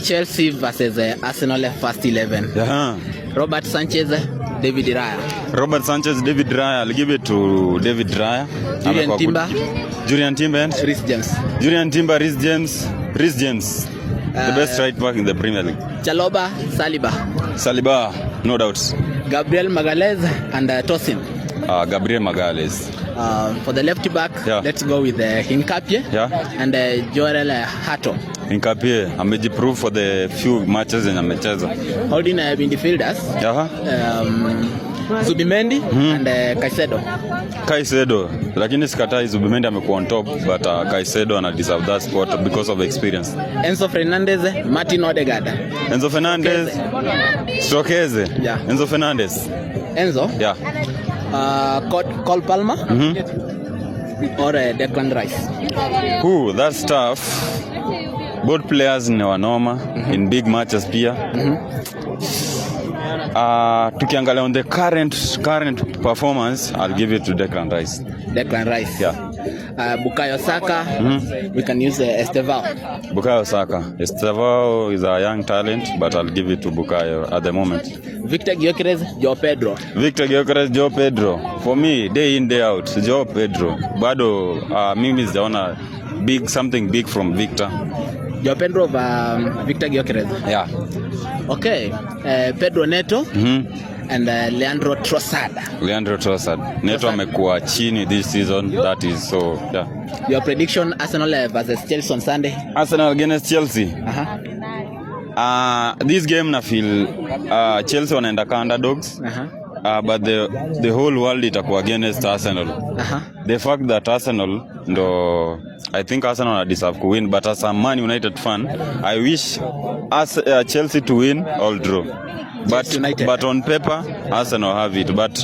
Chelsea versus Arsenal first 11. Yeah. Robert Sanchez, David Raya. Robert Sanchez, David Raya. I'll give it to David Raya. Julian Timber. Julian Timber and Reece James. Julian Timber, Reece James. Reece James. The best right back in the Premier League. Chalobah, Saliba. Saliba, no doubts. Gabriel Magalhaes and Tosin. Gabriel Magalhaes. For the left back, let's go with Hinkapie and Joel Hato. Hinkapie amejiprove for the few matches in amecheza. Holding midfielders. Zubimendi and Caicedo. Lakini sikatai Zubimendi amekuwa on top, but Caicedo ana deserve that spot because of experience. Enzo Fernandez, Martin Odegaard. Enzo Fernandez, Stokeze. Enzo Fernandez. Enzo? Yeah. Cole Palmer or Declan Rice. That's tough. Both players ni wanoma in big matches pia. Tukiangalia on the current performance, I'll give it to Declan Rice. Declan Rice. Yeah. Bukayo Saka, we can use Estevao. Bukayo Saka. Estevao is a young talent, but I'll give it to Bukayo at the moment. Victor Gyökeres, João Pedro. Victor Gyökeres, João Pedro. For me, day in, day out, João Pedro. Bado, mimi sijaona something big from Victor. João Pedro of Victor Gyökeres. Yeah. Okay. Pedro Neto and Leandro Trossard. Neto amekuwa chini this season. That is so, yeah. Your prediction, Arsenal versus Chelsea on Sunday? Arsenal against Chelsea. This game na feel Chelsea wanaenda ka underdogs. But the whole world itakuwa against Arsenal. The fact that Arsenal I think Arsenal deserve to win, but as a Man United fan, I wish Chelsea to win or draw. But on paper, Arsenal have it. But